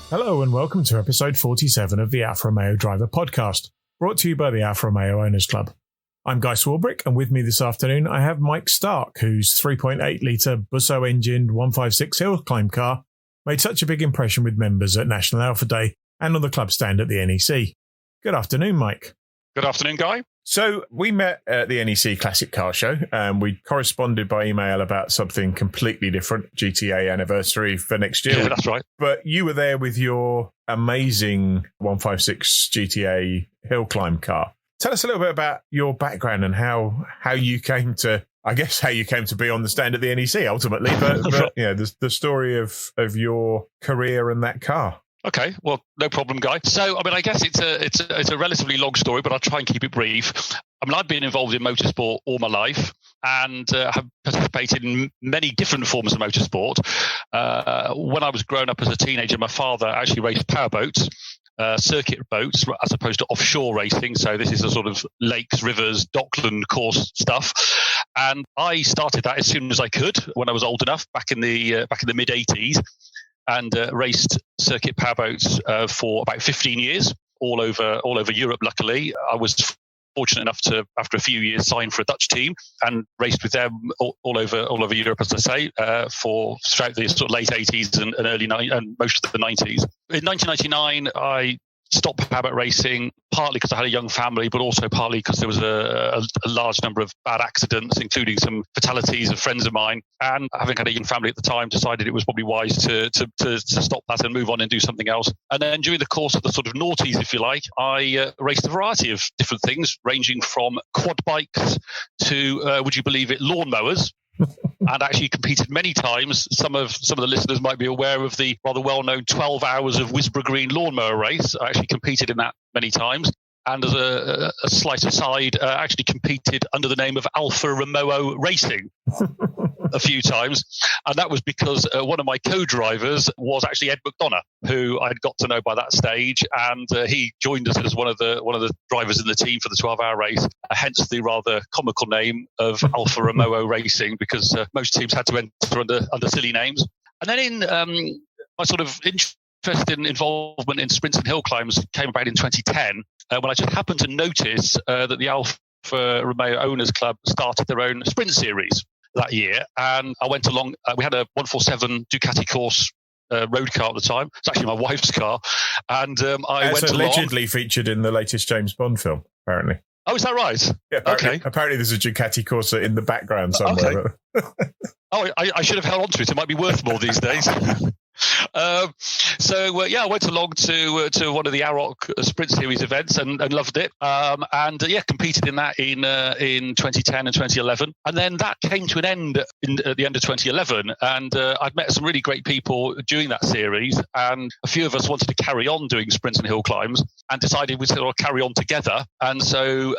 Hello and welcome to episode 47 of the Alfa Romeo Driver Podcast, brought to you by the Alfa Romeo Owners Club. I'm Guy Swarbrick, and with me this afternoon I have Mike Stark, whose 3.8 litre Busso-engined 156 Hillclimber car made such a big impression with members at National Alfa Day and on the club stand at the NEC. Good afternoon, Mike. Good afternoon, Guy. So we met at the NEC Classic Car Show, and we corresponded by email about something completely different, GTA anniversary for next year. Yeah, that's right. But you were there with your amazing 156 GTA Hillclimber car. Tell us a little bit about your background and how you came to, I guess, how you came to be on the stand at the NEC ultimately, but you know, the story of your career and that car. Okay, well, no problem, Guy. So, I mean, I guess it's a relatively long story, but I'll try and keep it brief. I mean, I've been involved in motorsport all my life and have participated in many different forms of motorsport. When I was growing up as a teenager, my father actually raced powerboats, circuit boats, as opposed to offshore racing. So this is a sort of lakes, rivers, dockland course stuff. And I started that as soon as I could when I was old enough, back in the mid 80s. And raced circuit powerboats for about 15 years, all over Europe. Luckily, I was fortunate enough to, after a few years, sign for a Dutch team and raced with them all over Europe, as I say, for throughout the sort of late 80s and most of the 90s. In 1999, I stopped powerboat racing, partly because I had a young family, but also partly because there was a large number of bad accidents, including some fatalities of friends of mine. And having had a young family at the time, decided it was probably wise to stop that and move on and do something else. And then during the course of the sort of noughties, if you like, I raced a variety of different things, ranging from quad bikes to, would you believe it, lawnmowers. And actually competed many times. Some of the listeners might be aware of the rather well-known 12 hours of Wisborough Green lawnmower race. I actually competed in that many times. And as a slight aside, actually competed under the name of Alfa Romeo Racing a few times. And that was because one of my co-drivers was actually Ed McDonough, who I'd got to know by that stage. And he joined us as one of the drivers in the team for the 12-hour race, hence the rather comical name of Alfa Romeo Racing, because most teams had to enter under silly names. And then in my sort of interest in involvement in sprints and hill climbs came about in 2010, when I just happened to notice that the Alfa Romeo Owners Club started their own sprint series that year. And I went along, we had a 147 Ducati course road car at the time. It's actually my wife's car. And I went along. It's allegedly featured in the latest James Bond film, apparently. Oh, is that right? Yeah, apparently there's a Ducati Corsa in the background somewhere. Okay. I should have held on to it. It might be worth more these days. I went along to one of the AROC Sprint Series events and loved it. Competed in that in 2010 and 2011. And then that came to an end at the end of 2011. And I'd met some really great people during that series. And a few of us wanted to carry on doing sprints and hill climbs and decided we'd sort of carry on together. And so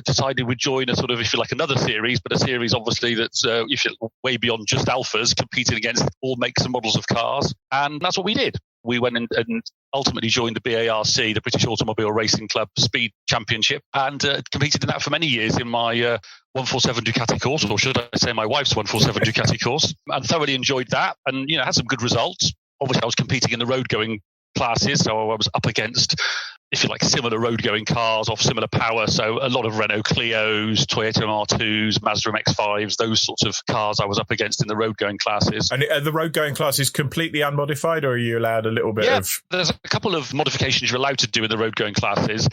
decided we'd join a sort of, if you like, another series, but a series obviously that's if you're way beyond just Alphas, competing against all makes and models of cars. And that's what we did. We went and ultimately joined the BARC, the British Automobile Racing Club Speed Championship, and competed in that for many years in my 147 Ducati course, or should I say my wife's 147 Ducati course, and thoroughly enjoyed that and, had some good results. Obviously, I was competing in the road-going classes, so I was up against, if you like, similar road-going cars of similar power. So a lot of Renault Clios, Toyota M2s, Mazda MX-5s, those sorts of cars I was up against in the road-going classes. And are the road-going classes completely unmodified, or are you allowed a little bit of... There's a couple of modifications you're allowed to do in the road-going classes,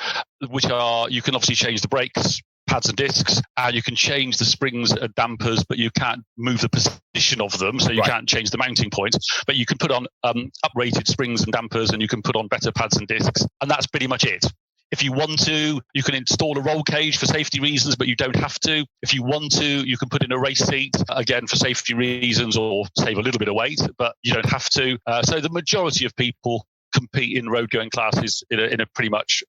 which are, you can obviously change the brakes, pads and discs, and you can change the springs and dampers, but you can't move the position of them, so you can't change the mounting point. But you can put on uprated springs and dampers, and you can put on better pads and discs, and that's pretty much it. If you want to, you can install a roll cage for safety reasons, but you don't have to. If you want to, you can put in a race seat, again, for safety reasons or save a little bit of weight, but you don't have to. So the majority of people compete in road-going classes in a pretty much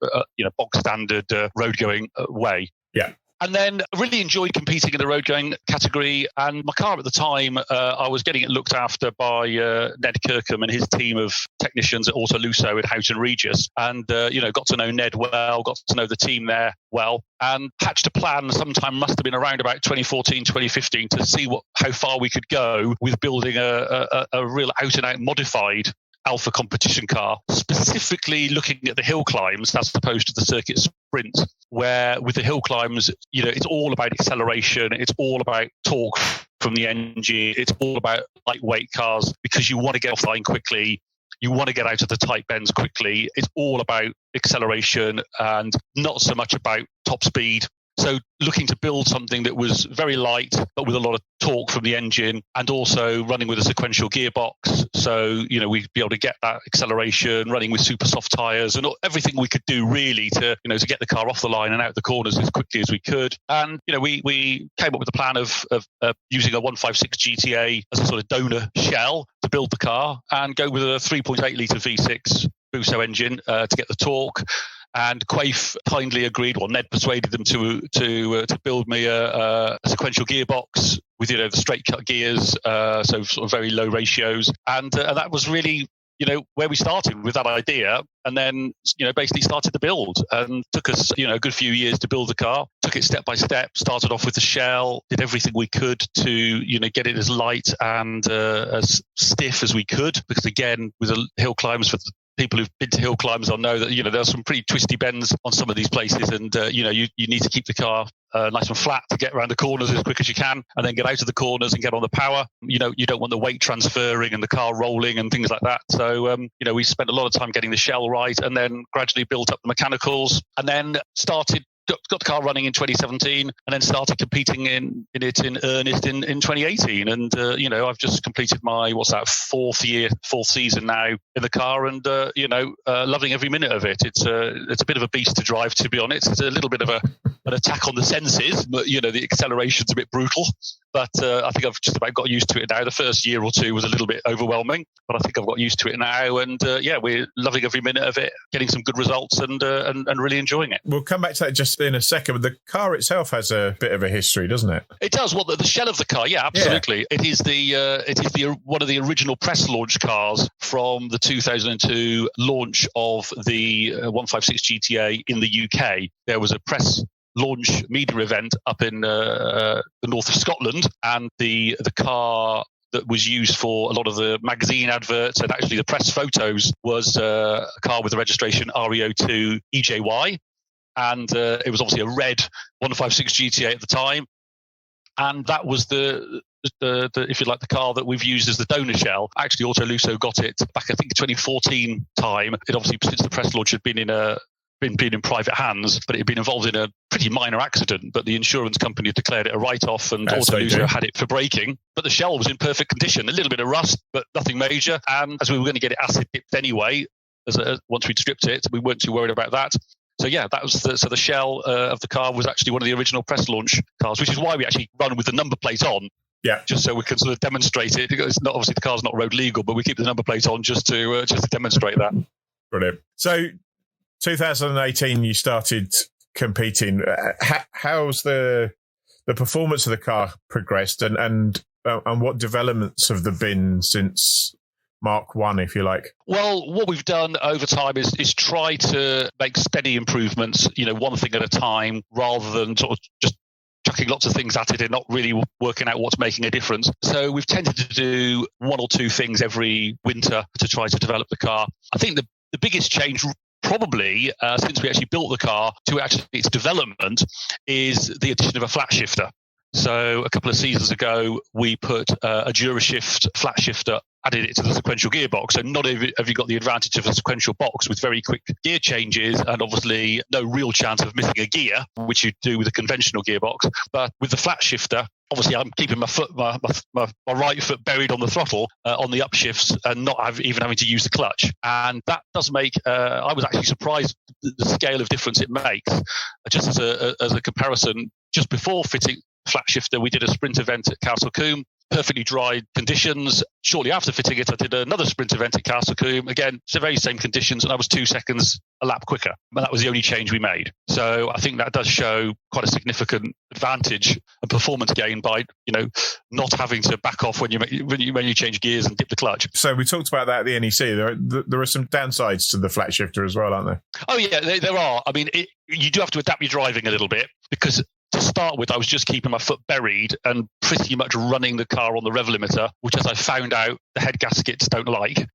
bog standard road-going way. Yeah. And then I really enjoyed competing in the road going category. And my car at the time, I was getting it looked after by Ned Kirkham and his team of technicians at Auto Lusso in Houghton Regis. And, got to know Ned well, got to know the team there well, and hatched a plan sometime, must have been around about 2014, 2015, to see how far we could go with building a real out-and-out modified Alfa competition car, specifically looking at the hill climbs as opposed to the circuit sprint, where with the hill climbs, it's all about acceleration, it's all about torque from the engine, it's all about lightweight cars because you want to get off the line quickly. You want to get out of the tight bends quickly. It's all about acceleration and not so much about top speed. So looking to build something that was very light, but with a lot of torque from the engine and also running with a sequential gearbox. So, we'd be able to get that acceleration, running with super soft tyres and everything we could do really to get the car off the line and out the corners as quickly as we could. And, we came up with a plan of using a 156 GTA as a sort of donor shell to build the car and go with a 3.8 litre V6 Busso-engined to get the torque. And Quaife kindly agreed, Ned persuaded them to build me a sequential gearbox with the straight cut gears, so sort of very low ratios, and that was really where we started with that idea, and then basically started the build, and took us a good few years to build the car. Took it step by step. Started off with the shell, did everything we could to get it as light and as stiff as we could, because again with the hill climbs, for the people who've been to hill climbs will know that there's some pretty twisty bends on some of these places, and you need to keep the car nice and flat to get around the corners as quick as you can, and then get out of the corners and get on the power. You don't want the weight transferring and the car rolling and things like that. So we spent a lot of time getting the shell right, and then gradually built up the mechanicals, and then got the car running in 2017, and then started competing in it in earnest in 2018. And I've just completed my fourth season now in the car, and loving every minute of it. It's a bit of a beast to drive, to be honest. It's a little bit of an attack on the senses, but the acceleration's a bit brutal. But I think I've just about got used to it now. The first year or two was a little bit overwhelming, but I think I've got used to it now. And we're loving every minute of it, getting some good results, and really enjoying it. We'll come back to that just in a second. But the car itself has a bit of a history, doesn't it? It does. Well, the shell of the car, yeah, absolutely. Yeah. It is the one of the original press launch cars from the 2002 launch of the 156 GTA in the UK. There was a press launch media event up in the north of Scotland, and the car that was used for a lot of the magazine adverts and actually the press photos was a car with the registration REO2 EJY, and it was obviously a red 156 GTA at the time, and that was the if you like, the car that we've used as the donor shell. Actually, Auto Lusso got it back, I think, 2014 time. It obviously, since the press launch had been in private hands, but it had been involved in a pretty minor accident, but the insurance company had declared it a write-off, and Auto Lusso had it for braking. But the shell was in perfect condition, a little bit of rust, but nothing major. And as we were going to get it acid dipped anyway, once we'd stripped it, we weren't too worried about that. So yeah, that was the shell of the car was actually one of the original press launch cars, which is why we actually run with the number plate on. Yeah, just so we can sort of demonstrate it. It's not, obviously the car's not road legal, but we keep the number plate on just to demonstrate that. Brilliant. So 2018, you started competing. How's the performance of the car progressed, and what developments have there been since Mark 1, if you like? Well, what we've done over time is try to make steady improvements, one thing at a time, rather than sort of just chucking lots of things at it and not really working out what's making a difference. So we've tended to do one or two things every winter to try to develop the car. I think the biggest change probably since we actually built the car to actually its development is the addition of a flat shifter. So a couple of seasons ago, we put a DuraShift flat shifter, added it to the sequential gearbox. So not only have you got the advantage of a sequential box with very quick gear changes and obviously no real chance of missing a gear, which you do with a conventional gearbox, but with the flat shifter, obviously I'm keeping my right foot buried on the throttle on the upshifts and not even having to use the clutch. And that does make, I was actually surprised the scale of difference it makes. Just as a comparison, just before fitting flat shifter, we did a sprint event at Castle Combe, perfectly dry conditions. Shortly after fitting it, I did another sprint event at Castle Combe. Again, it's the very same conditions, and I was 2 seconds a lap quicker. And that was the only change we made. So I think that does show quite a significant advantage and performance gain by, not having to back off when you change gears and dip the clutch. So we talked about that at the NEC. There are some downsides to the flat shifter as well, aren't there? Oh yeah, there are. I mean, you do have to adapt your driving a little bit, because to start with, I was just keeping my foot buried and pretty much running the car on the rev limiter, which, as I found out, the head gaskets don't like.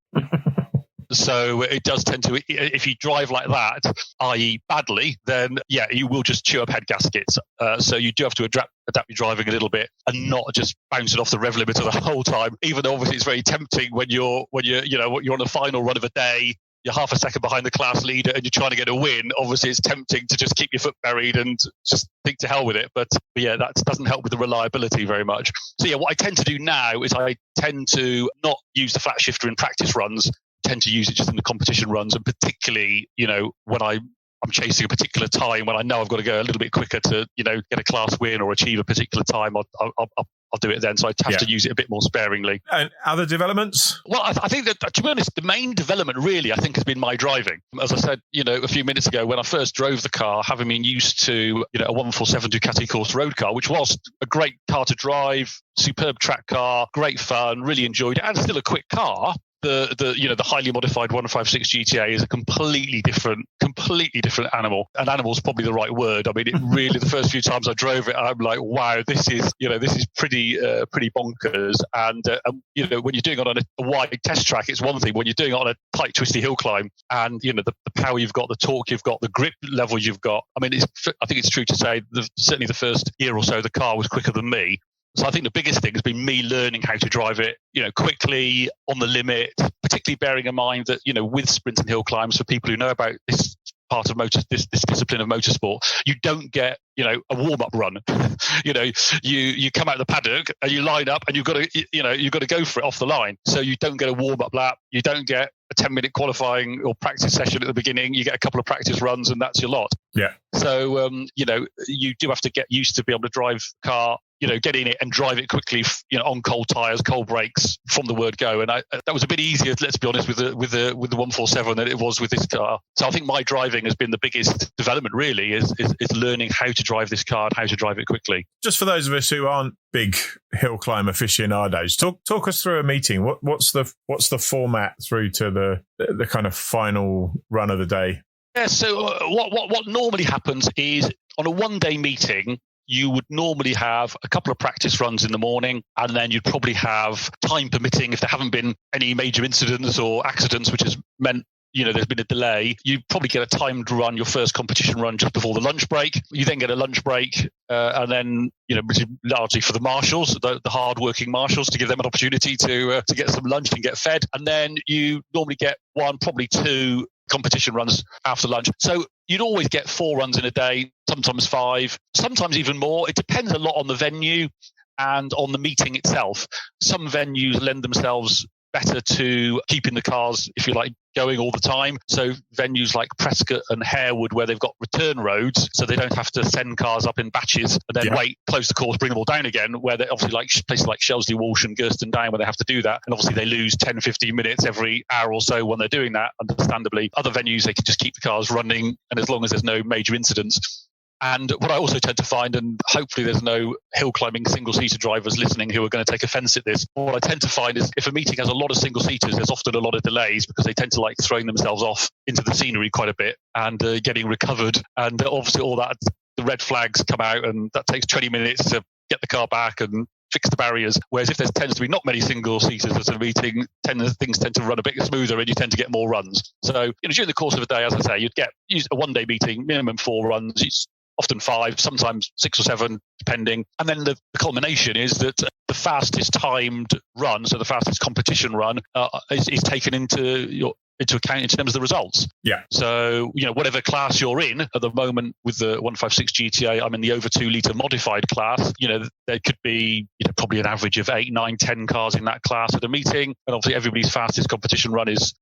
So it does tend to, if you drive like that, i.e. badly, then yeah, you will just chew up head gaskets. So you do have to adapt your driving a little bit and not just bounce it off the rev limiter the whole time, even though obviously it's very tempting when you're on the final run of a day, you're half a second behind the class leader and you're trying to get a win. Obviously, it's tempting to just keep your foot buried and just think to hell with it. But yeah, that doesn't help with the reliability very much. So yeah, what I tend to do now is I tend to not use the flat shifter in practice runs, tend to use it just in the competition runs, and particularly, when I'm chasing a particular time, when I know I've got to go a little bit quicker to, get a class win or achieve a particular time, I'll do it then. So I have to use it a bit more sparingly. And other developments? Well, I think that, to be honest, the main development really, I think, has been my driving. As I said, a few minutes ago, when I first drove the car, having been used to, a 147 Ducati course road car, which was a great car to drive, superb track car, great fun, really enjoyed it, and still a quick car. The highly modified 156 GTA is a completely different animal. And animal is probably the right word. I mean, it really, the first few times I drove it, I'm like, wow, this is pretty bonkers. And when you're doing it on a wide test track, it's one thing. When you're doing it on a tight, twisty hill climb, and the power you've got, the torque you've got, the grip level you've got. I mean, I think it's true to say certainly the first year or so, the car was quicker than me. So I think the biggest thing has been me learning how to drive it, quickly, on the limit, particularly bearing in mind that, with sprint and hill climbs, for people who know about this part of this discipline of motorsport, you don't get, a warm-up run. You come out of the paddock and you line up and you've got to go for it off the line. So you don't get a warm-up lap. You don't get a 10-minute qualifying or practice session at the beginning. You get a couple of practice runs and that's your lot. Yeah. So, you do have to get used to be able to drive a car, get in it and drive it quickly, on cold tyres, cold brakes from the word go. And that was a bit easier, let's be honest, with the 147 than it was with this car. So I think my driving has been the biggest development really is learning how to drive this car and how to drive it quickly. Just for those of us who aren't big hill climb aficionados, talk us through a meeting. What's the format through to the kind of final run of the day? Yeah, so what normally happens is on a one-day meeting, you would normally have a couple of practice runs in the morning, and then you'd probably have, time permitting, if there haven't been any major incidents or accidents, which has meant there's been a delay, you probably get a timed run, your first competition run just before the lunch break. You then get a lunch break, and then, which is largely for the marshals, the hard-working marshals, to give them an opportunity to get some lunch and get fed. And then you normally get one, probably two competition runs after lunch. So you'd always get 4 runs in a day, sometimes 5, sometimes even more. It depends a lot on the venue and on the meeting itself. Some venues lend themselves better to keeping the cars, if you like, going all the time. So venues like Prescott and Harewood, where they've got return roads, so they don't have to send cars up in batches and then wait, close the course, bring them all down again, where they obviously, like places like Shelsley Walsh and Gurston Down, where they have to do that. And obviously they lose 10, 15 minutes every hour or so when they're doing that, understandably. Other venues, they can just keep the cars running, and as long as there's no major incidents. And what I also tend to find, and hopefully there's no hill climbing single-seater drivers listening who are going to take offence at this, what I tend to find is if a meeting has a lot of single-seaters, there's often a lot of delays because they tend to like throwing themselves off into the scenery quite a bit and getting recovered. And obviously all that, the red flags come out, and that takes 20 minutes to get the car back and fix the barriers. Whereas if there tends to be not many single-seaters at a meeting, things tend to run a bit smoother and you tend to get more runs. So during the course of a day, as I say, you'd get a one-day meeting, minimum 4 runs, often 5, sometimes 6 or 7, depending. And then the culmination is that the fastest timed run, so the fastest competition run, is taken into account in terms of the results. Yeah. So, whatever class you're in at the moment with the 156 GTA, I'm in the over 2 litre modified class. There could be probably an average of 8, 9, 10 cars in that class at a meeting. And obviously everybody's fastest competition run is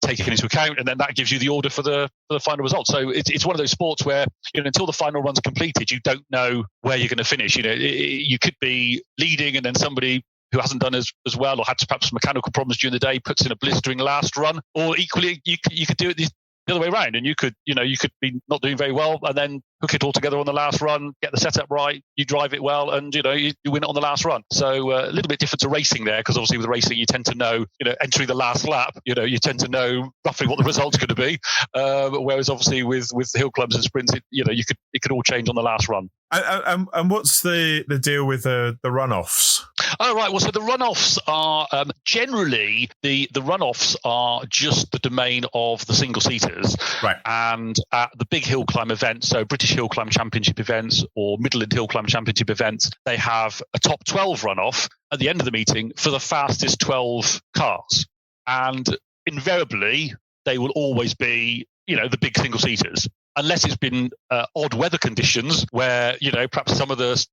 taken into account. And then that gives you the order for the final result. So it's one of those sports where, until the final run's completed, you don't know where you're going to finish. You could be leading and then somebody who hasn't done as well or had perhaps mechanical problems during the day puts in a blistering last run, or equally you could do it the other way around, and you could be not doing very well and then hook it all together on the last run, get the setup right, you drive it well, and you win it on the last run. So a little bit different to racing there, because obviously with racing you tend to know, entering the last lap, you tend to know roughly what the result's going to be. Whereas obviously with hill climbs and sprints, it could all change on the last run. And what's the deal with the runoffs? Oh, right. Well, so the runoffs are generally the runoffs are just the domain of the single seaters. Right. And at the big hill climb events, so British Hill Climb Championship events or Midland Hill Climb Championship events, they have a top 12 runoff at the end of the meeting for the fastest 12 cars. And invariably, they will always be, the big single seaters, unless it's been odd weather conditions where, perhaps some of the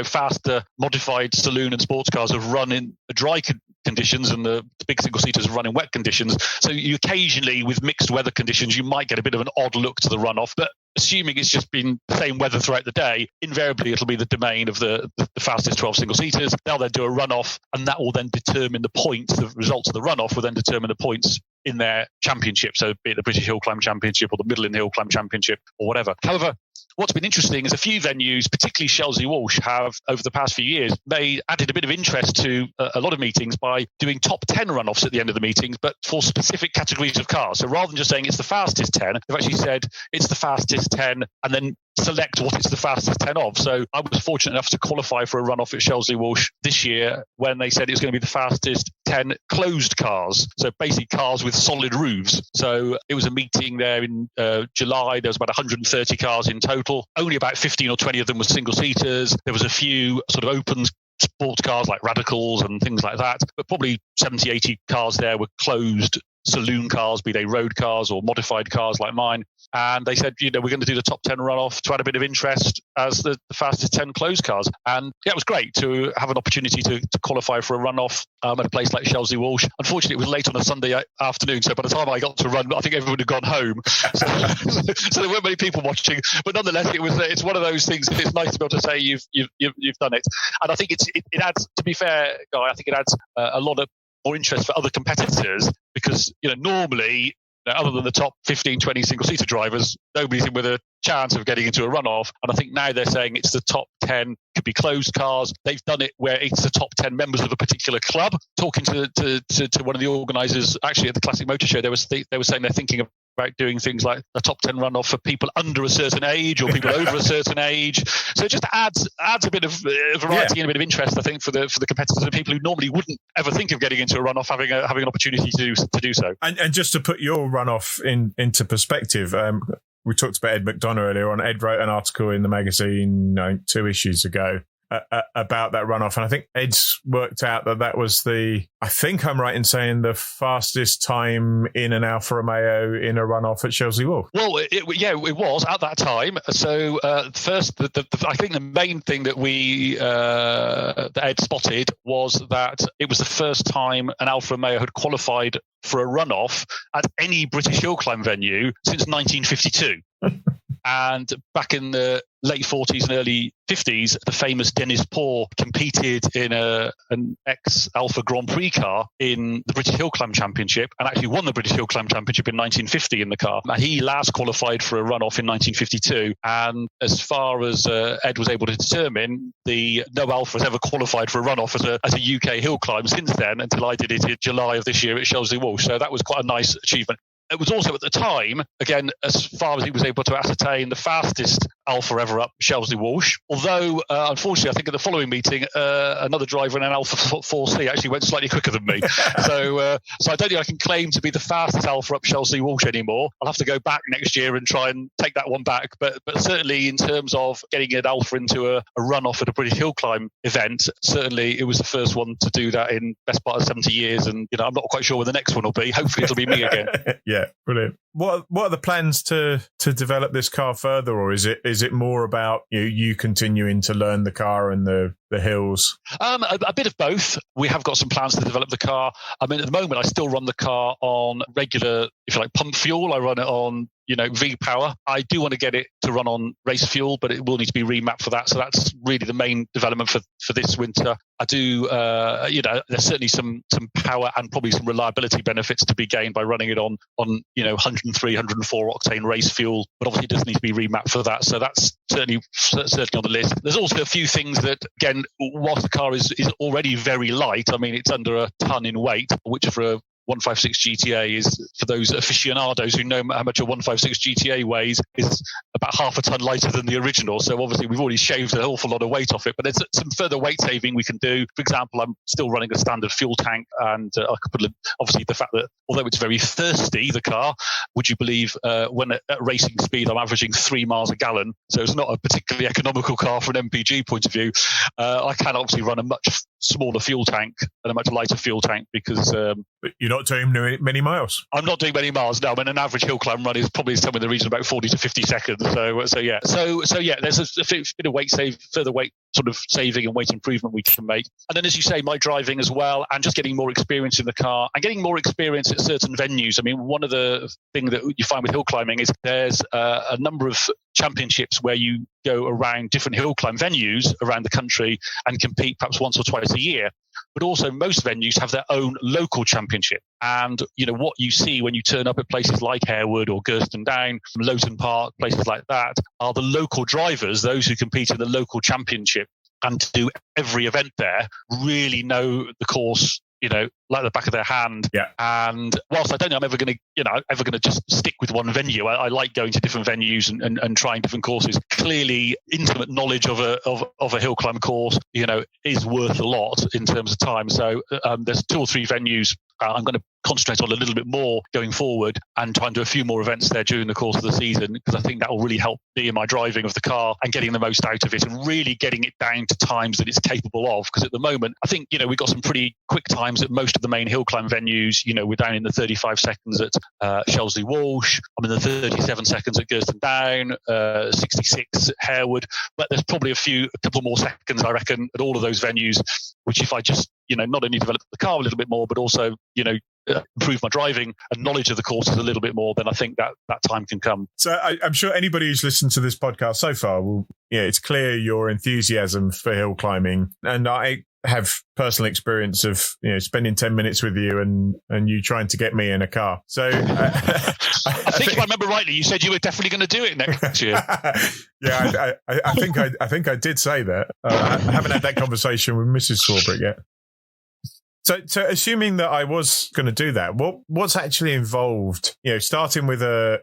faster modified saloon and sports cars have run in dry conditions and the big single seaters run in wet conditions. So you occasionally, with mixed weather conditions, you might get a bit of an odd look to the runoff. But assuming it's just been the same weather throughout the day, invariably it'll be the domain of the fastest 12 single seaters. They'll then do a runoff, and that will then determine the points. The results of the runoff will then determine the points in their championship. So be it the British Hill Climb Championship or the Midland Hill Climb Championship or whatever. However, what's been interesting is a few venues, particularly Shelsley Walsh, have over the past few years added a bit of interest to a lot of meetings by doing top 10 runoffs at the end of the meetings, but for specific categories of cars. So rather than just saying it's the fastest 10, they've actually said it's the fastest 10 and then select what it's the fastest 10 of. So I was fortunate enough to qualify for a runoff at Shelsley Walsh this year when they said it was going to be the fastest 10 closed cars. So basically cars with solid roofs. So it was a meeting there in July. There was about 130 cars in total. Only about 15 or 20 of them were single seaters. There was a few sort of open sports cars like Radicals and things like that. But probably 70, 80 cars there were closed saloon cars, be they road cars or modified cars like mine. And they said, we're going to do the top 10 runoff to add a bit of interest as the fastest 10 closed cars. And yeah, it was great to have an opportunity to qualify for a runoff at a place like Shelsley Walsh. Unfortunately, it was late on a Sunday afternoon. So by the time I got to run, I think everyone had gone home. So there weren't many people watching. But nonetheless, it's one of those things. It's nice to be able to say you've done it. And I think it adds, to be fair, Guy, I think it adds a lot of more interest for other competitors because, normally, other than the top 15, 20 single-seater drivers, nobody's in with a chance of getting into a runoff. And I think now they're saying it's the top 10, could be closed cars. They've done it where it's the top 10 members of a particular club. Talking to one of the organisers, actually at the Classic Motor Show, they were saying they're thinking about doing things like a top 10 runoff for people under a certain age or people over a certain age. So it just adds a bit of variety and a bit of interest, I think, for the competitors and people who normally wouldn't ever think of getting into a runoff, having an opportunity to do so. And just to put your runoff into perspective, we talked about Ed McDonough earlier on. Ed wrote an article in the magazine 2 issues ago about that runoff. And I think Ed's worked out that was I think I'm right in saying the fastest time in an Alfa Romeo in a runoff at Shelsley Walsh. Well, it was at that time. So first, I think the main thing that that Ed spotted was that it was the first time an Alfa Romeo had qualified for a runoff at any British hill climb venue since 1952. And back in the late 40s and early 50s, the famous Dennis Poor competed in an ex-Alfa Grand Prix car in the British Hill Climb Championship and actually won the British Hill Climb Championship in 1950 in the car. And he last qualified for a runoff in 1952. And as far as Ed was able to determine, no Alfa has ever qualified for a runoff as a UK hill climb since then until I did it in July of this year at Shelsley Walsh. So that was quite a nice achievement. It was also at the time, again, as far as he was able to ascertain, the fastest Alfa ever up Shelsley Walsh. Although, unfortunately, I think at the following meeting, another driver in an Alfa 4C actually went slightly quicker than me. So I don't think I can claim to be the fastest Alfa up Shelsley Walsh anymore. I'll have to go back next year and try and take that one back. But certainly in terms of getting an Alfa into a runoff at a British hill climb event, certainly it was the first one to do that in best part of 70 years. And I'm not quite sure when the next one will be. Hopefully it'll be me again. Yeah, brilliant. What are the plans to develop this car further, or is it more about you continuing to learn the car and the hills? A bit of both. We have got some plans to develop the car. I mean, at the moment, I still run the car on regular, if you like, pump fuel. I run it on V-Power. I do want to get it to run on race fuel, but it will need to be remapped for that. So that's really the main development for this winter. I do, there's certainly some power and probably some reliability benefits to be gained by running it on 103, 104 octane race fuel, but obviously it does need to be remapped for that. So that's certainly on the list. There's also a few things that, again, whilst the car is already very light, I mean, it's under a ton in weight, which for 156 GTA is, for those aficionados who know how much a 156 GTA weighs, is about half a ton lighter than the original. So obviously we've already shaved an awful lot of weight off it, but there's some further weight saving we can do. For example, I'm still running a standard fuel tank, and I could put obviously the fact that although it's very thirsty, the car, would you believe when at racing speed I'm averaging 3 miles a gallon, so it's not a particularly economical car from an MPG point of view. I can obviously run a much smaller fuel tank and a much lighter fuel tank because but you're not doing many miles. I'm not doing many miles now. I mean, an average hill climb run is probably somewhere in the region of about 40 to 50 seconds. So yeah, there's a bit of further weight sort of saving and weight improvement we can make. And then, as you say, my driving as well, and just getting more experience in the car and getting more experience at certain venues. I mean, one of the things that you find with hill climbing is there's a number of championships where you go around different hill climb venues around the country and compete perhaps once or twice a year. But also most venues have their own local championship. And, what you see when you turn up at places like Harewood or Gurston Down, Lowton Park, places like that, are the local drivers, those who compete in the local championship and to do every event there, really know the course, like the back of their hand. Yeah. And whilst I don't know I'm ever going to just stick with one venue, I like going to different venues and trying different courses. Clearly, intimate knowledge of a hill climb course, is worth a lot in terms of time. So there's 2 or 3 venues I'm going to concentrate on a little bit more going forward and try and do a few more events there during the course of the season, because I think that will really help me in my driving of the car and getting the most out of it and really getting it down to times that it's capable of. Because at the moment, I think, we've got some pretty quick times at most of the main hill climb venues. We're down in the 35 seconds at Shelsley Walsh. I'm in the 37 seconds at Gurston Down, 66 at Harewood. But there's probably a couple more seconds, I reckon, at all of those venues, which if I just, not only develop the car a little bit more, but also, improve my driving and knowledge of the courses a little bit more, then I think that time can come. So I'm sure anybody who's listened to this podcast so far it's clear your enthusiasm for hill climbing. And I have personal experience of, spending 10 minutes with you and you trying to get me in a car. So I think if I remember rightly, you said you were definitely going to do it next year. Yeah, I think I did say that. I haven't had that conversation with Mrs. Swarbrick yet. So assuming that I was going to do that, what's actually involved? Starting with a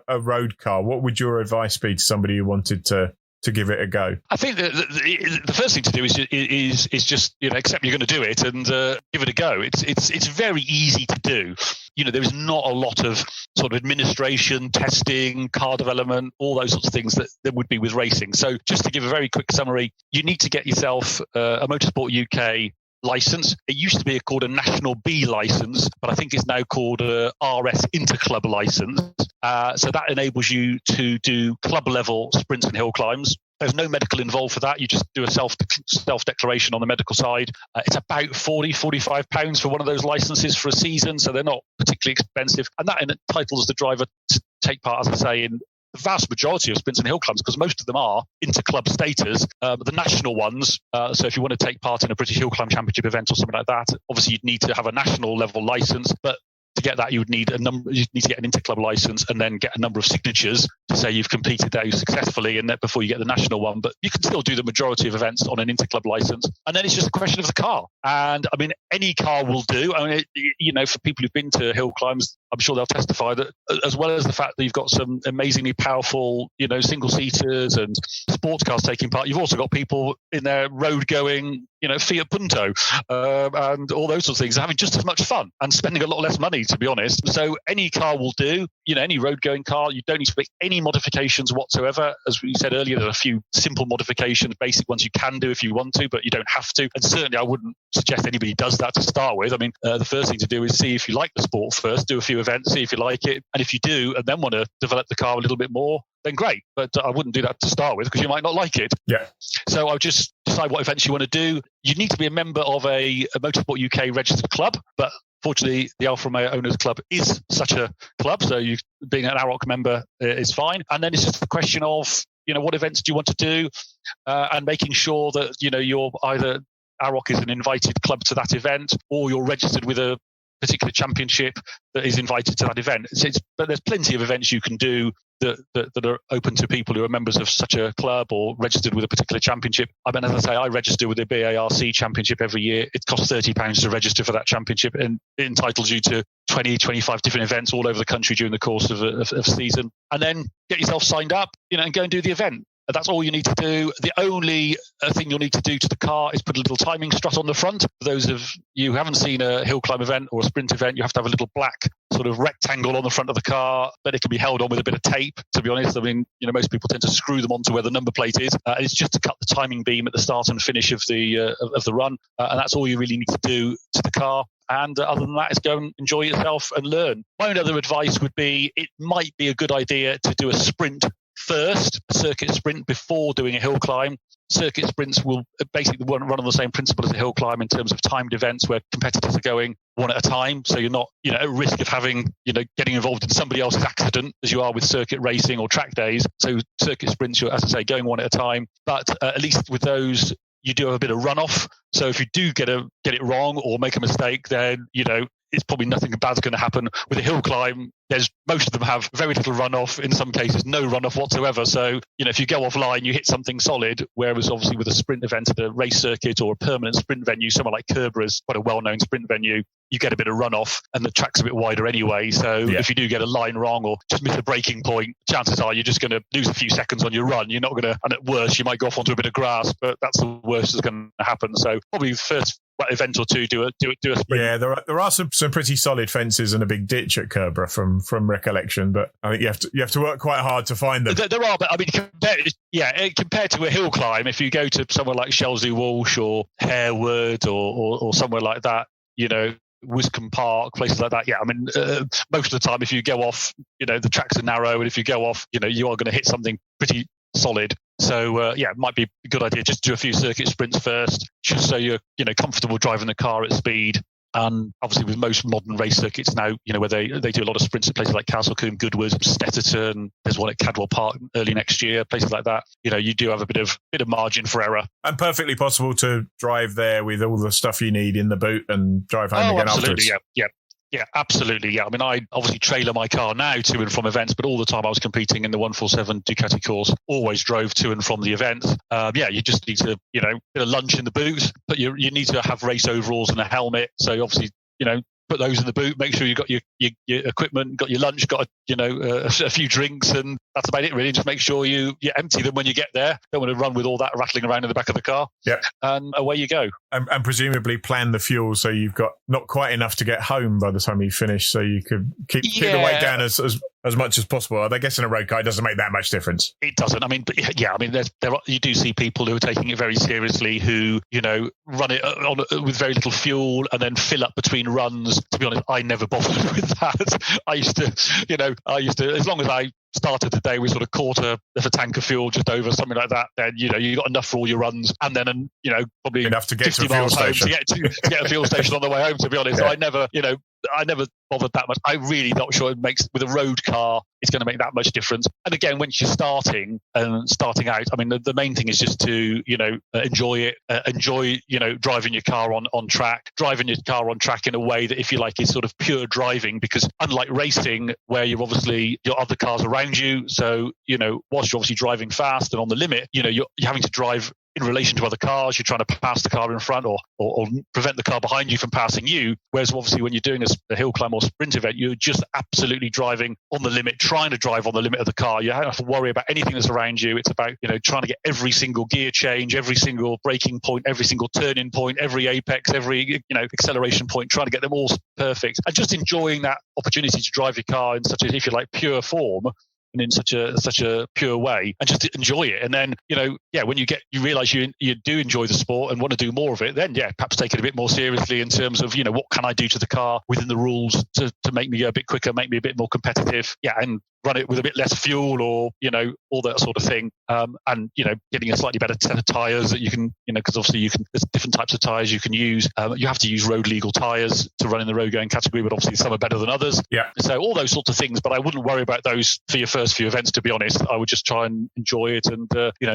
road car, what would your advice be to somebody who wanted to give it a go? I think that the first thing to do is just accept you're going to do it and give it a go. It's very easy to do. There is not a lot of sort of administration, testing, car development, all those sorts of things that there would be with racing. So just to give a very quick summary, you need to get yourself a Motorsport UK license. It used to be called a National B license, but I think it's now called a RS Interclub license. So that enables you to do club level sprints and hill climbs. There's no medical involved for that. You just do a self-declaration on the medical side. It's about £45 for one of those licenses for a season, so they're not particularly expensive. And that entitles the driver to take part, as I say, in the vast majority of sprints and hill climbs, because most of them are interclub status. The national ones, so if you want to take part in a British Hill Climb Championship event or something like that, obviously you'd need to have a national level license. But to get that, you need to get an interclub license and then get a number of signatures to say you've completed those successfully, and that before you get the national one. But you can still do the majority of events on an interclub license, and then it's just a question of the car. And I mean, any car will do. I mean, for people who've been to hill climbs, I'm sure they'll testify that, as well as the fact that you've got some amazingly powerful, single seaters and sports cars taking part, you've also got people in their road going, Fiat Punto, and all those sorts of things, having just as much fun and spending a lot less money, to be honest. So any car will do, any road going car. You don't need to make any modifications whatsoever. As we said earlier, there are a few simple modifications, basic ones you can do if you want to, but you don't have to. And certainly I wouldn't suggest anybody does that to start with. I mean, the first thing to do is see if you like the sport first, do a few events, see if you like it. And if you do, and then want to develop the car a little bit more, then great. But I wouldn't do that to start with, because you might not like it. Yeah. So I'll just decide what events you want to do. You need to be a member of a Motorsport UK registered club, but fortunately the Alfa Romeo Owners Club is such a club, so you being an AROC member is fine. And then it's just a question of, what events do you want to do, and making sure that, you're either AROC is an invited club to that event, or you're registered with a particular championship that is invited to that event. But there's plenty of events you can do that are open to people who are members of such a club or registered with a particular championship. I mean, as I say, I register with the BARC championship every year. It costs £30 to register for that championship, and it entitles you to 20, 25 different events all over the country during the course of a season. And then get yourself signed up, and go and do the event. That's all you need to do. The only thing you'll need to do to the car is put a little timing strut on the front. For those of you who haven't seen a hill climb event or a sprint event, you have to have a little black sort of rectangle on the front of the car, but it can be held on with a bit of tape, to be honest. I mean, most people tend to screw them onto where the number plate is. It's just to cut the timing beam at the start and finish of the run. And that's all you really need to do to the car. And other than that, is go and enjoy yourself and learn. My own other advice would be, it might be a good idea to do a sprint first, a circuit sprint, before doing a hill climb. Circuit sprints will basically run on the same principle as a hill climb in terms of timed events where competitors are going one at a time. So you're not, at risk of having, getting involved in somebody else's accident as you are with circuit racing or track days. So circuit sprints, you're, as I say, going one at a time. But at least with those, you do have a bit of runoff. So if you do get it wrong or make a mistake, then, it's probably nothing bad's going to happen. With a hill climb, most of them have very little runoff, in some cases no runoff whatsoever. So, if you go offline, you hit something solid, whereas obviously with a sprint event at a race circuit or a permanent sprint venue, somewhere like Kerbera is quite a well-known sprint venue, you get a bit of runoff and the track's a bit wider anyway. So if you do get a line wrong or just miss a braking point, chances are you're just going to lose a few seconds on your run. You're not going to, and at worst, you might go off onto a bit of grass, but that's the worst that's going to happen. So probably first event or two, do a sprint. Yeah, there are some pretty solid fences and a big ditch at Kerbera from recollection, but I think you have to work quite hard to find them. There are, but I mean, compared to a hill climb, if you go to somewhere like Shelsley Walsh or Harewood or somewhere like that, Wiscombe Park, places like that. Yeah, I mean, most of the time, if you go off, the tracks are narrow, and if you go off, you are going to hit something pretty solid. So, it might be a good idea just to do a few circuit sprints first, just so you're, comfortable driving the car at speed. And obviously with most modern race circuits now, where they do a lot of sprints at places like Castlecombe, Goodwood, Stetterton, there's one at Cadwell Park early next year, places like that. You do have a bit of margin for error. And perfectly possible to drive there with all the stuff you need in the boot and drive home again absolutely, afterwards. Yeah, absolutely. Yeah, I mean, I obviously trailer my car now to and from events, but all the time I was competing in the 147 Ducati course, always drove to and from the event. You just need to, bit of lunch in the boot, but you need to have race overalls and a helmet. So obviously, put those in the boot. Make sure you've got your equipment, got your lunch, got a few drinks, and that's about it really. Just make sure you empty them when you get there. Don't want to run with all that rattling around in the back of the car. Yeah, and away you go. And presumably plan the fuel so you've got not quite enough to get home by the time you finish, so you could keep the weight down as much as possible. I guess in a road car it doesn't make that much difference. It doesn't. I mean, you do see people who are taking it very seriously, who run it with very little fuel and then fill up between runs. To be honest, I never bothered with that. I used to, as long as I started the day with sort of quarter of a tank of fuel, just over, something like that, then you got enough for all your runs, and then probably enough to get 50 to a fuel miles home station. to get a fuel station on the way home. To be honest, Yeah. I never bothered that much. I'm really not sure it makes, with a road car, it's going to make that much difference. And again, when you're starting out, I mean, the main thing is just to, enjoy it, enjoy driving your car on track, driving your car on track in a way that, if you like, is sort of pure driving, because unlike racing, where you're obviously, your other cars around you, so, whilst you're obviously driving fast and on the limit, you're having to drive in relation to other cars. You're trying to pass the car in front or prevent the car behind you from passing you. Whereas obviously when you're doing a hill climb or sprint event, you're just absolutely driving on the limit, trying to drive on the limit of the car. You don't have to worry about anything that's around you. It's about, trying to get every single gear change, every single braking point, every single turning point, every apex, every, acceleration point, trying to get them all perfect, and just enjoying that opportunity to drive your car in such a, if you like, pure form, and in such a pure way, and just enjoy it. And then, when you realize you do enjoy the sport and want to do more of it, then perhaps take it a bit more seriously in terms of, what can I do to the car within the rules to make me go a bit quicker, make me a bit more competitive. And run it with a bit less fuel, or, all that sort of thing. And, getting a slightly better set of tyres that you can, because obviously there's different types of tyres you can use. You have to use road legal tyres to run in the road going category, but obviously some are better than others. Yeah. So all those sorts of things, but I wouldn't worry about those for your first few events, to be honest. I would just try and enjoy it and,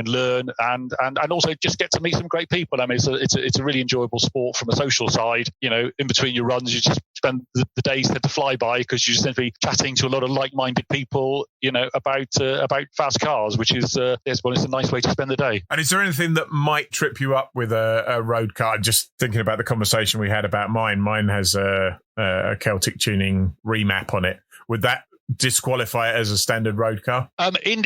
learn and also just get to meet some great people. I mean, it's a really enjoyable sport from a social side. In between your runs, you just the days tend to fly by because you just tend to be chatting to a lot of like-minded people, about fast cars, which is, it's a nice way to spend the day. And is there anything that might trip you up with a road car? Just thinking about the conversation we had about mine. Mine has a Celtic tuning remap on it. Would that disqualify it as a standard road car? In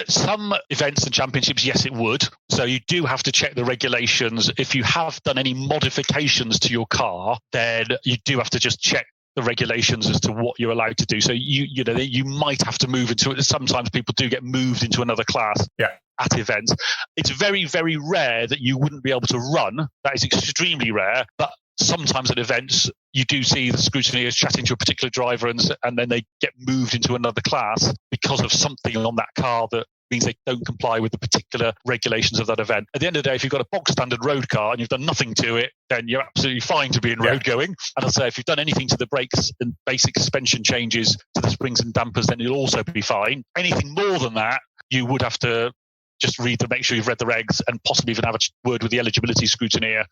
some events and championships, yes, it would. So you do have to check the regulations. If you have done any modifications to your car, then you do have to just check the regulations as to what you're allowed to do. So you might have to move into it. Sometimes people do get moved into another class. Yeah. At events. It's very, very rare that you wouldn't be able to run. That is extremely rare. But sometimes at events, you do see the scrutineers chatting to a particular driver and then they get moved into another class because of something on that car that means they don't comply with the particular regulations of that event. At the end of the day, if you've got a bog standard road car and you've done nothing to it, then you're absolutely fine to be in road going. And I'll say if you've done anything to the brakes and basic suspension changes to the springs and dampers, then you'll also be fine. Anything more than that, you would have to just make sure you've read the regs and possibly even have a word with the eligibility scrutineer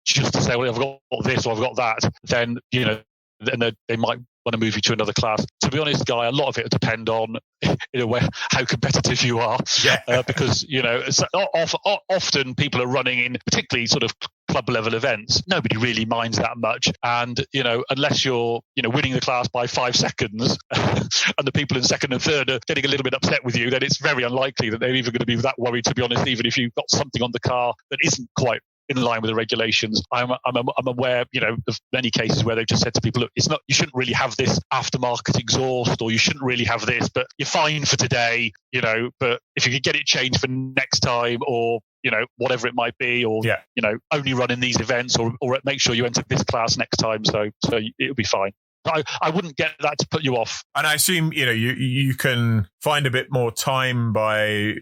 just to say, well, I've got this or I've got that. Then, then they might want to move you to another class. To be honest, Guy, a lot of it will depend on, in a way, how competitive you are. Yeah. Because, often people are running in particularly sort of club level events. Nobody really minds that much. And, unless you're, winning the class by 5 seconds and the people in second and third are getting a little bit upset with you, then it's very unlikely that they're even going to be that worried, to be honest, even if you've got something on the car that isn't quite in line with the regulations. I'm aware, of many cases where they've just said to people, look, you shouldn't really have this aftermarket exhaust, or you shouldn't really have this, but you're fine for today, but if you could get it changed for next time, or, whatever it might be, or, only run in these events, or make sure you enter this class next time. So it'll be fine. I wouldn't get that to put you off. And I assume, you can find a bit more time by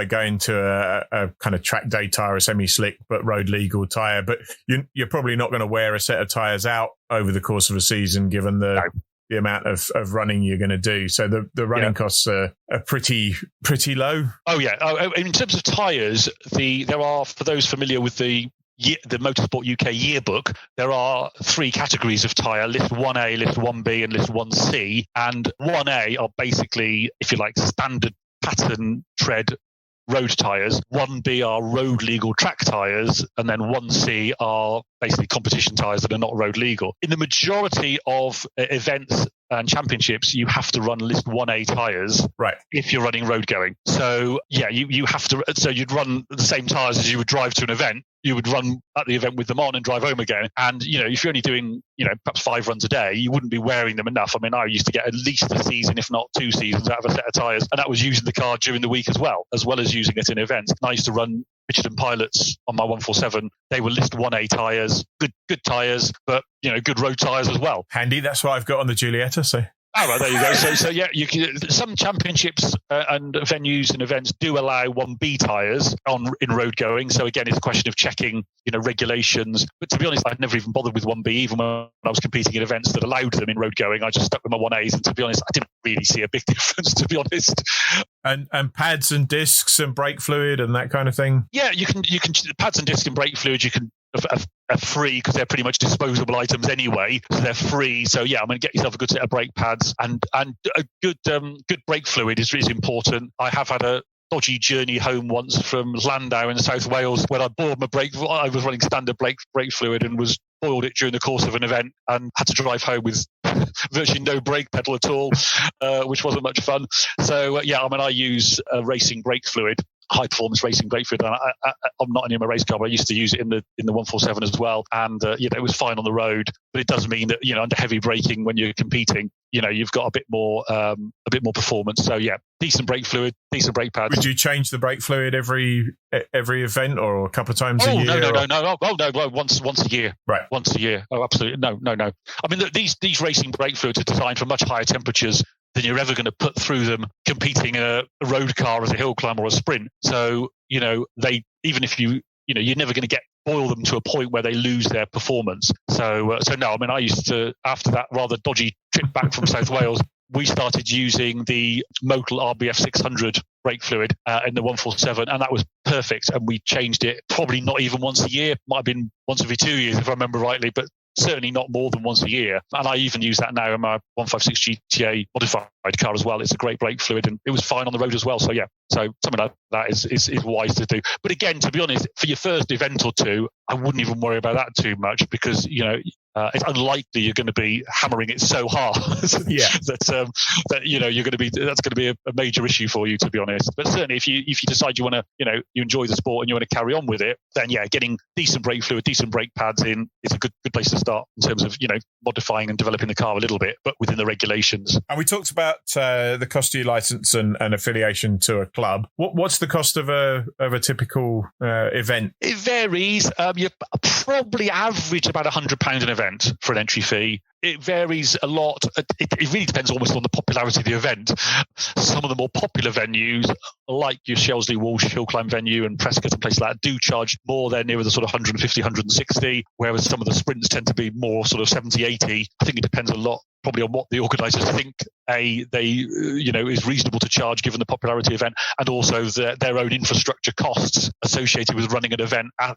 going to a kind of track day tyre, a semi-slick but road legal tyre. But you're probably not going to wear a set of tyres out over the course of a season, given the amount of running you're going to do. So the running costs are pretty low. Oh, yeah. In terms of tyres, there are, for those familiar with the Motorsport UK yearbook, there are 3 categories of tyre: list 1A, list 1B, and list 1C. And 1A are basically, if you like, standard pattern tread road tyres. 1B are road legal track tyres, and then 1C are basically competition tyres that are not road legal. In the majority of events and championships, you have to run list 1A tyres, right, if you're running road going. So you have to. So you'd run the same tyres as you would drive to an event. You would run at the event with them on and drive home again. And, if you're only doing, perhaps 5 runs a day, you wouldn't be wearing them enough. I mean, I used to get at least a season, if not 2 seasons, out of a set of tyres. And that was using the car during the week as well as using it in events. And I used to run Richard & Pilots on my 147. They were list 1A tyres, good tyres, but, good road tyres as well. Handy. That's what I've got on the Giulietta, so... Oh, well, there you go. So you can, some championships and venues and events do allow 1B tyres in road going. So again, it's a question of checking, regulations. But to be honest, I'd never even bothered with 1B, even when I was competing in events that allowed them in road going. I just stuck with my 1As, and to be honest, I didn't really see a big difference, to be honest. And pads and discs and brake fluid and that kind of thing. Yeah, you can pads and discs and brake fluid. You can. Are free because they're pretty much disposable items anyway, so they're free. So I'm going to get yourself a good set of brake pads, and a good brake fluid is important. I have had a dodgy journey home once from Landau in South Wales when I boiled my brake. I was running standard brake fluid and was boiled it during the course of an event and had to drive home with virtually no brake pedal at all, which wasn't much fun. So I use racing brake fluid. High performance racing brake fluid. And I'm not in my race car, but I used to use it in the 147 as well. And it was fine on the road, but it does mean that under heavy braking when you're competing, you've got a bit more performance. So decent brake fluid, decent brake pads. Would you change the brake fluid every event or a couple of times a year? No. Oh no, once a year. Right. Once a year. Oh, absolutely. No. I mean, these racing brake fluids are designed for much higher temperatures than you're ever going to put through them competing in a road car as a Hillclimber or a sprint. So, they, even if you're never going to boil them to a point where they lose their performance. So no, I mean, I used to, after that rather dodgy trip back from South Wales, we started using the Motul RBF 600 brake fluid in the 147, and that was perfect. And we changed it probably not even once a year, might have been once every 2 years if I remember rightly, but certainly not more than once a year. And I even use that now in my 156 GTA modified car as well. It's a great brake fluid, and it was fine on the road as well. So yeah, so something like that is wise to do. But again, to be honest, for your first event or two, I wouldn't even worry about that too much, because it's unlikely you're going to be hammering it so hard that you're going to be, that's going to be a major issue for you, to be honest. But certainly if you decide you want to, you enjoy the sport and you want to carry on with it, then yeah, getting decent brake fluid, decent brake pads in is a good place to start in terms of modifying and developing the car a little bit, but within the regulations. And we talked about the cost of your license and affiliation to a club. What's the cost of a typical event? It varies. You probably average about £100 an event for an entry fee. It varies a lot. It really depends almost on the popularity of the event. Some of the more popular venues, like your Shelsley Walsh Hillclimber venue and Prescott and places like that, do charge more. They're nearer the sort of 150, 160, whereas some of the sprints tend to be more sort of 70, 80. I think it depends a lot probably on what the organisers think is reasonable to charge given the popularity of the event, and also their own infrastructure costs associated with running an event at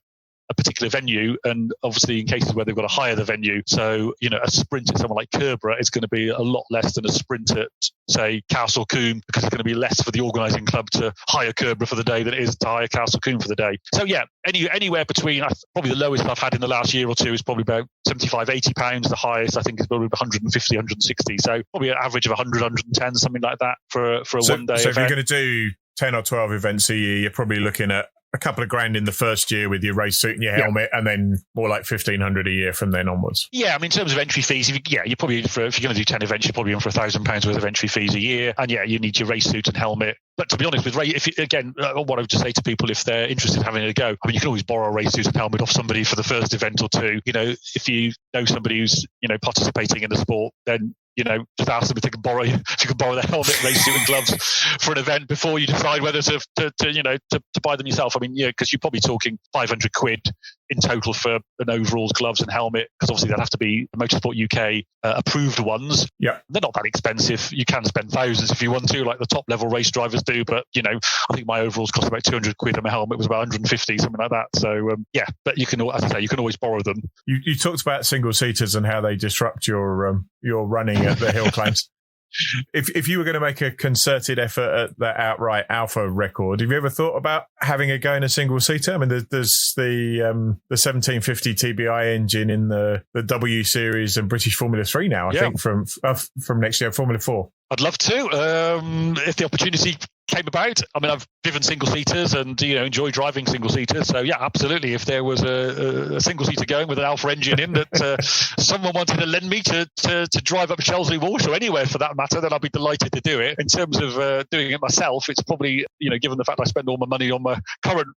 a particular venue, and obviously in cases where they've got to hire the venue. So, a sprint at somewhere like Kerborough is going to be a lot less than a sprint at, say, Castle Combe, because it's going to be less for the organising club to hire Kerborough for the day than it is to hire Castle Combe for the day. So yeah, anywhere between, probably the lowest I've had in the last year or two is probably about £75, £80. The highest I think is probably 150, 160. So probably an average of 100, 110, something like that for a one day. So if you're going to do 10 or 12 events a year, you're probably looking at a couple of grand in the first year with your race suit and your helmet, and then more like 1,500 a year from then onwards. Yeah, I mean, in terms of entry fees, you're probably, if you're going to do 10 events, you're probably in for £1,000 worth of entry fees a year. And yeah, you need your race suit and helmet. But to be honest, what I would just say to people, if they're interested in having a go, I mean, you can always borrow a race suit and helmet off somebody for the first event or two. If you know somebody who's, participating in the sport, then just ask them if you can borrow their helmet, race suit and gloves for an event before you decide whether to buy them yourself. I mean, because you're probably talking £500 in total for an overalls, gloves and helmet, because obviously they'll have to be Motorsport UK approved ones. Yeah. They're not that expensive. You can spend thousands if you want to, like the top level race drivers do. But, I think my overalls cost about £200 and my helmet was about 150, something like that. So, but you can, as I say, you can always borrow them. You talked about single seaters and how they disrupt your running at the hill climbs. If you were going to make a concerted effort at the outright Alfa record, have you ever thought about having a go in a single seater? I mean, there's the 1750 TBI engine in the W Series and British Formula 3 now, I think, from next year, Formula 4. I'd love to, if the opportunity came about. I mean, I've driven single seaters and enjoy driving single seaters. So yeah, absolutely. If there was a single seater going with an Alfa engine in that someone wanted to lend me to drive up Shelsley Walsh or anywhere for that matter, then I'd be delighted to do it. In terms of doing it myself, it's probably given the fact I spend all my money on my current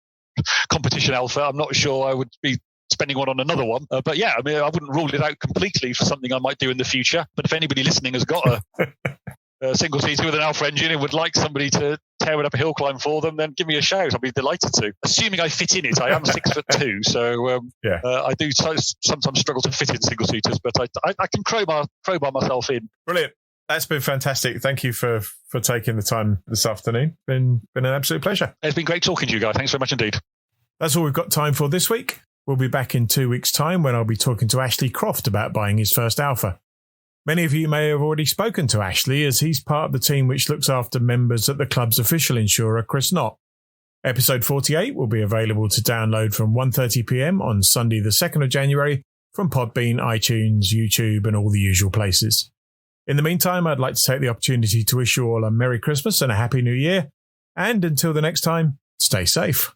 competition Alfa, I'm not sure I would be spending one on another one. But yeah, I mean, I wouldn't rule it out completely for something I might do in the future. But if anybody listening has got a single seater with an Alfa engine and would like somebody to tear it up a hill climb for them, then give me a shout. I'll be delighted to. Assuming I fit in it. I am 6'2", so I do sometimes struggle to fit in single seaters, but I can crowbar myself in. Brilliant. That's been fantastic. Thank you for taking the time this afternoon. Been an absolute pleasure. It's been great talking to you guys. Thanks very much indeed. That's all we've got time for this week. We'll be back in 2 weeks' time when I'll be talking to Ashley Croft about buying his first Alfa. Many of you may have already spoken to Ashley, as he's part of the team which looks after members at the club's official insurer, Chris Knott. Episode 48 will be available to download from 1:30pm on Sunday the 2nd of January from Podbean, iTunes, YouTube and all the usual places. In the meantime, I'd like to take the opportunity to wish you all a Merry Christmas and a Happy New Year. And until the next time, stay safe.